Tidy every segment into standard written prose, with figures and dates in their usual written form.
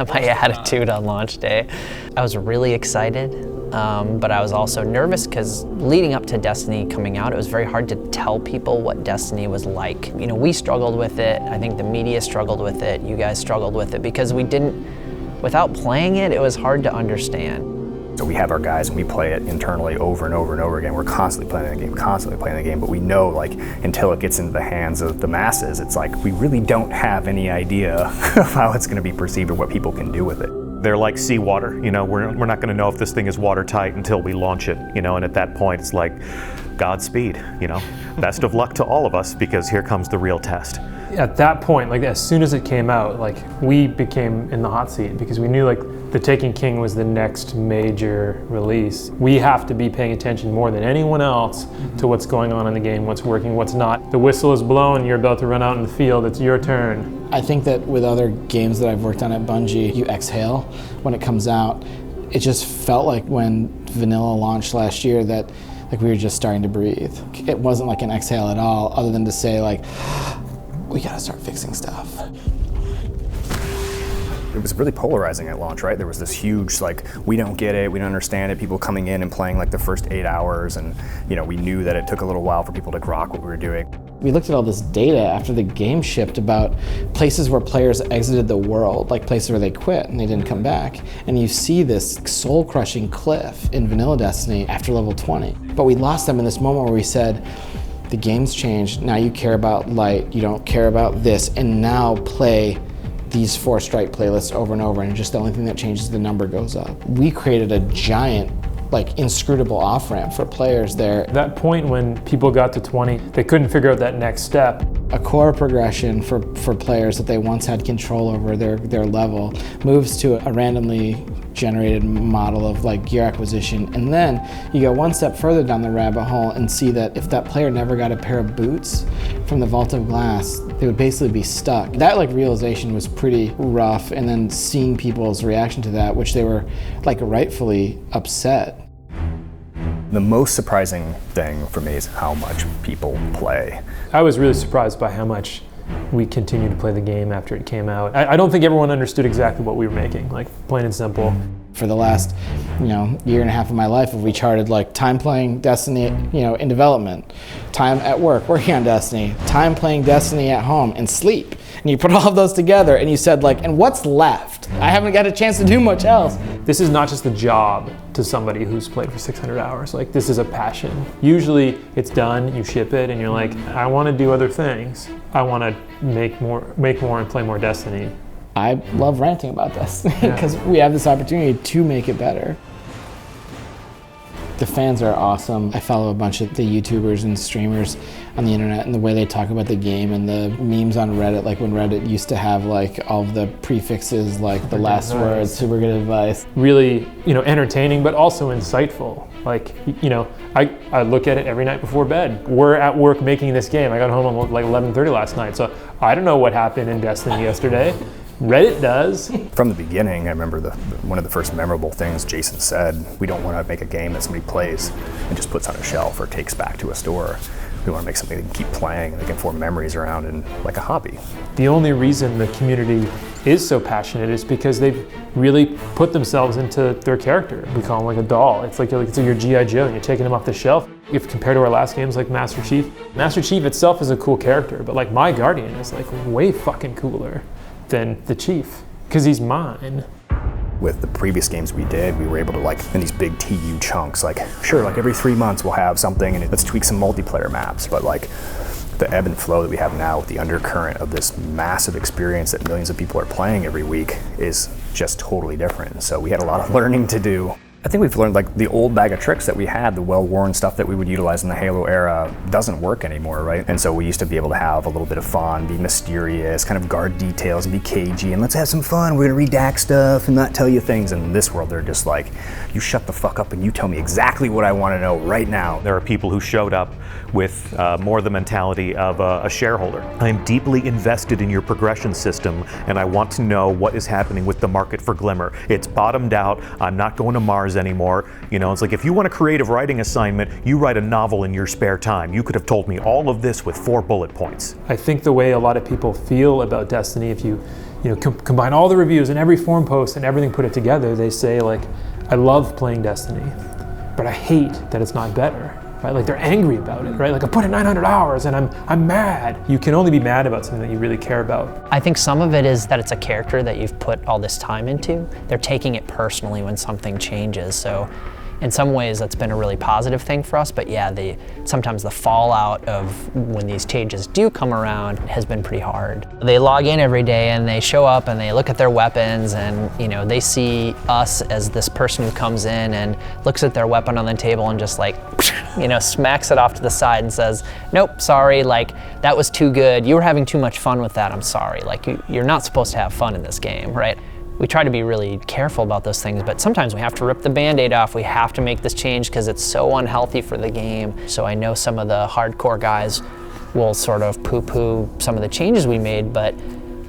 my attitude on launch day. I was really excited, but I was also nervous because leading up to Destiny coming out, it was very hard to tell people what Destiny was like. You know, we struggled with it. I think the media struggled with it. You guys struggled with it because without playing it, it was hard to understand. So we have our guys and we play it internally over and over and over again. We're constantly playing the game, but we know, like, until it gets into the hands of the masses, it's like we really don't have any idea of how it's going to be perceived or what people can do with it. They're like seawater, you know, we're not going to know if this thing is watertight until we launch it, you know, and at that point it's like, Godspeed, you know. Best of luck to all of us, because here comes the real test. At that point, like as soon as it came out, like we became in the hot seat because we knew like The Taken King was the next major release. We have to be paying attention more than anyone else to what's going on in the game, what's working, what's not. The whistle is blown, you're about to run out in the field, it's your turn. I think that with other games that I've worked on at Bungie, you exhale when it comes out. It just felt like when vanilla launched last year that like we were just starting to breathe. It wasn't like an exhale at all, other than to say like, we gotta start fixing stuff. It was really polarizing at launch, right? There was this huge, like, we don't get it, we don't understand it, people coming in and playing like the first 8 hours, and you know, we knew that it took a little while for people to grok what we were doing. We looked at all this data after the game shipped about places where players exited the world, like places where they quit and they didn't come back. And you see this soul-crushing cliff in vanilla Destiny after level 20. But we lost them in this moment where we said, the game's changed, now you care about light, you don't care about this, and now play these 4 strike playlists over and over, and just the only thing that changes, the number goes up. We created a giant, like, inscrutable off-ramp for players there. That point when people got to 20, they couldn't figure out that next step. A core progression for players that they once had control over their level moves to a randomly generated model of like gear acquisition, and then you go one step further down the rabbit hole and see that if that player never got a pair of boots from the Vault of Glass, they would basically be stuck. That like realization was pretty rough, and then seeing people's reaction to that, which they were like rightfully upset. The most surprising thing for me is how much people play. I was really surprised by how much we continued to play the game after it came out. I don't think everyone understood exactly what we were making, like plain and simple. For the last, year and a half of my life, we charted like time playing Destiny, in development, time at work working on Destiny, time playing Destiny at home, and sleep. And you put all of those together and you said like, and what's left? I haven't got a chance to do much else. This is not just a job to somebody who's played for 600 hours. Like, this is a passion. Usually it's done, you ship it, and you're like, I want to do other things. I want to make more and play more Destiny. I love ranting about Destiny because we have this opportunity to make it better. The fans are awesome. I follow a bunch of the YouTubers and streamers on the internet, and the way they talk about the game and the memes on Reddit, like when Reddit used to have like all of the prefixes, like the last word, super good advice. Really, entertaining, but also insightful. Like, I look at it every night before bed. We're at work making this game. I got home at like 11:30 last night, so I don't know what happened in Destiny yesterday. Reddit does. From the beginning, I remember one of the first memorable things Jason said, we don't want to make a game that somebody plays and just puts on a shelf or takes back to a store. We want to make something they can keep playing and they can form memories around, and like a hobby. The only reason the community is so passionate is because they've really put themselves into their character. We call them like a doll. It's like your G.I. Joe, and you're taking them off the shelf. If compared to our last games like Master Chief itself is a cool character, but like my Guardian is like way fucking cooler than the Chief, because he's mine. With the previous games we did, we were able to in these big TU chunks, sure, every 3 months we'll have something and let's tweak some multiplayer maps, but the ebb and flow that we have now with the undercurrent of this massive experience that millions of people are playing every week is just totally different. So we had a lot of learning to do. I think we've learned the old bag of tricks that we had, the well-worn stuff that we would utilize in the Halo era doesn't work anymore, right? And so we used to be able to have a little bit of fun, be mysterious, kind of guard details and be cagey, and let's have some fun. We're gonna redact stuff and not tell you things. And in this world, they're just like, you shut the fuck up and you tell me exactly what I wanna know right now. There are people who showed up with more the mentality of a shareholder. I'm deeply invested in your progression system, and I want to know what is happening with the market for Glimmer. It's bottomed out. I'm not going to Mars anymore. It's like, if you want a creative writing assignment, you write a novel in your spare time. You could have told me all of this with 4 bullet points. I think the way a lot of people feel about Destiny, if you combine all the reviews and every forum post and everything, put it together, they say like, I love playing Destiny, but I hate that it's not better. Right? Like they're angry about it, right? Like I put in 900 hours and I'm mad. You can only be mad about something that you really care about. I think some of it is that it's a character that you've put all this time into. They're taking it personally when something changes. So in some ways that's been a really positive thing for us, but yeah, sometimes the fallout of when these changes do come around has been pretty hard. They log in every day and they show up and they look at their weapons and they see us as this person who comes in and looks at their weapon on the table and just like, smacks it off to the side and says, nope, sorry, like that was too good. You were having too much fun with that, I'm sorry. Like you're not supposed to have fun in this game, right? We try to be really careful about those things, but sometimes we have to rip the Band-Aid off. We have to make this change because it's so unhealthy for the game. So I know some of the hardcore guys will sort of poo-poo some of the changes we made, but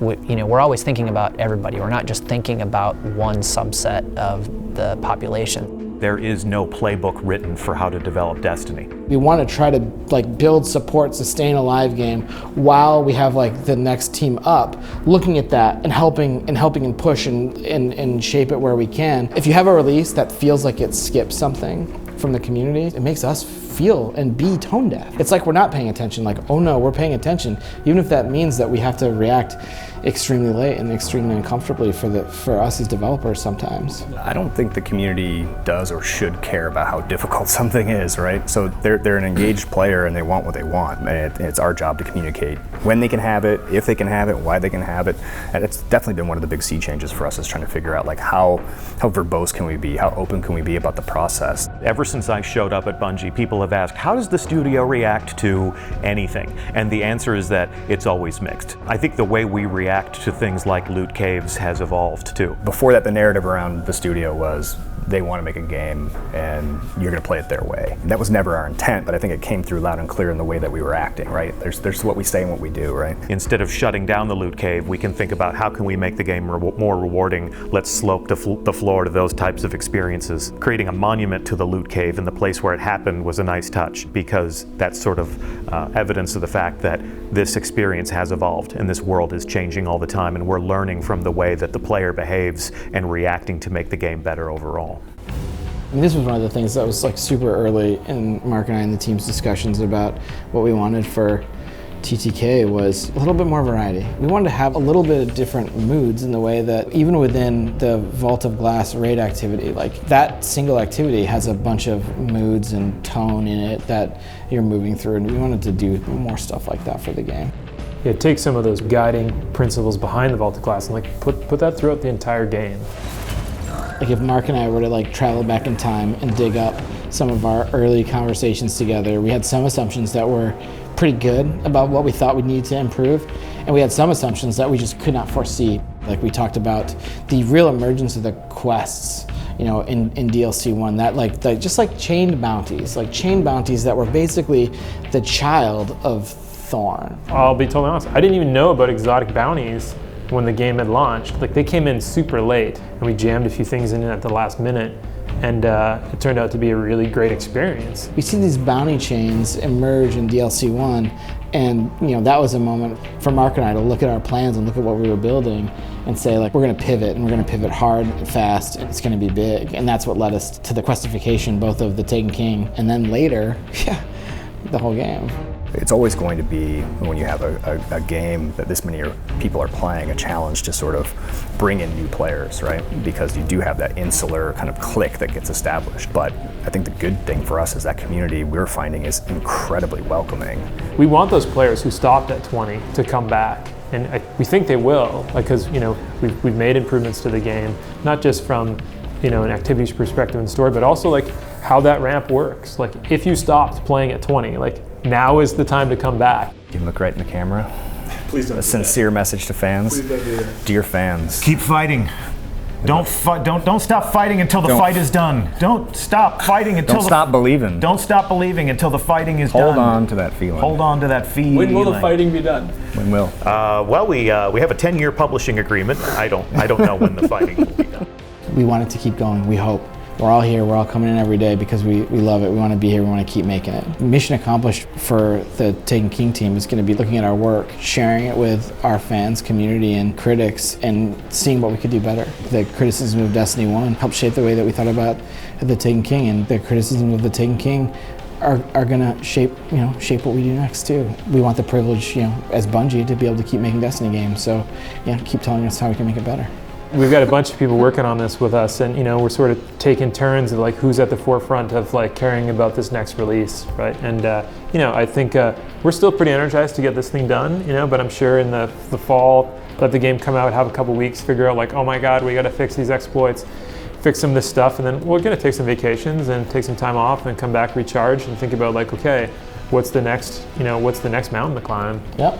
we're always thinking about everybody. We're not just thinking about one subset of the population. There is no playbook written for how to develop Destiny. We want to try to build, support, sustain a live game while we have the next team up, looking at that and helping and push and shape it where we can. If you have a release that feels like it skips something from the community, it makes us feel and be tone deaf. It's like we're not paying attention, like, oh no, we're paying attention, even if that means that we have to react extremely late and extremely uncomfortably for us as developers sometimes. I don't think the community does or should care about how difficult something is, right? So they're an engaged player and they want what they want, and it's our job to communicate when they can have it, if they can have it, why they can have it. And it's definitely been one of the big sea changes for us, is trying to figure out how verbose can we be, how open can we be about the process. Ever since I showed up at Bungie, people have asked, how does the studio react to anything? And the answer is that it's always mixed. I think the way we react to things like loot caves has evolved too. Before that, the narrative around the studio was they want to make a game and you're going to play it their way. And that was never our intent, but I think it came through loud and clear in the way that we were acting, right? There's what we say and what we do, right? Instead of shutting down the loot cave, we can think about how can we make the game more rewarding. Let's slope the floor to those types of experiences. Creating a monument to the loot cave in the place where it happened was a nice touch, because that's sort of evidence of the fact that this experience has evolved and this world is changing all the time, and we're learning from the way that the player behaves and reacting to make the game better overall. And this was one of the things that was super early in Mark and I and the team's discussions about what we wanted for TTK was a little bit more variety. We wanted to have a little bit of different moods in the way that even within the Vault of Glass raid activity, that single activity has a bunch of moods and tone in it that you're moving through, and we wanted to do more stuff like that for the game. Yeah, take some of those guiding principles behind the Vault of Glass and put that throughout the entire game. If Mark and I were to travel back in time and dig up some of our early conversations together, we had some assumptions that were pretty good about what we thought we needed to improve, and we had some assumptions that we just could not foresee. We talked about the real emergence of the quests, in DLC 1, that just chained bounties, chain bounties that were basically the child of Thorn. I'll be totally honest, I didn't even know about exotic bounties when the game had launched. They came in super late and we jammed a few things in at the last minute, and it turned out to be a really great experience. We see these bounty chains emerge in DLC 1, and that was a moment for Mark and I to look at our plans and look at what we were building and say, we're going to pivot, and we're going to pivot hard and fast, and it's going to be big. And that's what led us to the questification both of the Taken King and then later, the whole game. It's always going to be, when you have a game that this many people are playing, a challenge to sort of bring in new players, right? Because you do have that insular kind of clique that gets established. But I think the good thing for us is that community we're finding is incredibly welcoming. We want those players who stopped at 20 to come back. And we think they will, because we've made improvements to the game, not just from an activities perspective and story, but also how that ramp works. If you stopped playing at 20, now is the time to come back. You can look right in the camera. Please don't. A sincere message to fans. Please don't do that. Dear fans. Keep fighting. Don't stop fighting until the fight is done. Don't stop fighting until Don't stop believing. Don't stop believing until the fighting is done. Hold on to that feeling. Hold on to that feeling. When will the fighting be done? When will? We have a 10-year publishing agreement. I don't know when the fighting will be done. We want it to keep going, we hope. We're all here, we're all coming in every day because we love it, we want to be here, we want to keep making it. Mission accomplished for the Taken King team is going to be looking at our work, sharing it with our fans, community, and critics, and seeing what we could do better. The criticism of Destiny 1 helped shape the way that we thought about the Taken King, and the criticism of the Taken King are going to shape what we do next too. We want the privilege, as Bungie, to be able to keep making Destiny games. So, keep telling us how we can make it better. We've got a bunch of people working on this with us, and we're sort of taking turns of like who's at the forefront of like caring about this next release, right? And I think we're still pretty energized to get this thing done, but I'm sure in the fall, let the game come out, have a couple weeks, figure out like, oh my God, we got to fix these exploits, fix some of this stuff, and then we're gonna take some vacations and take some time off and come back recharged and think about like, okay, what's the next mountain to climb? Yep.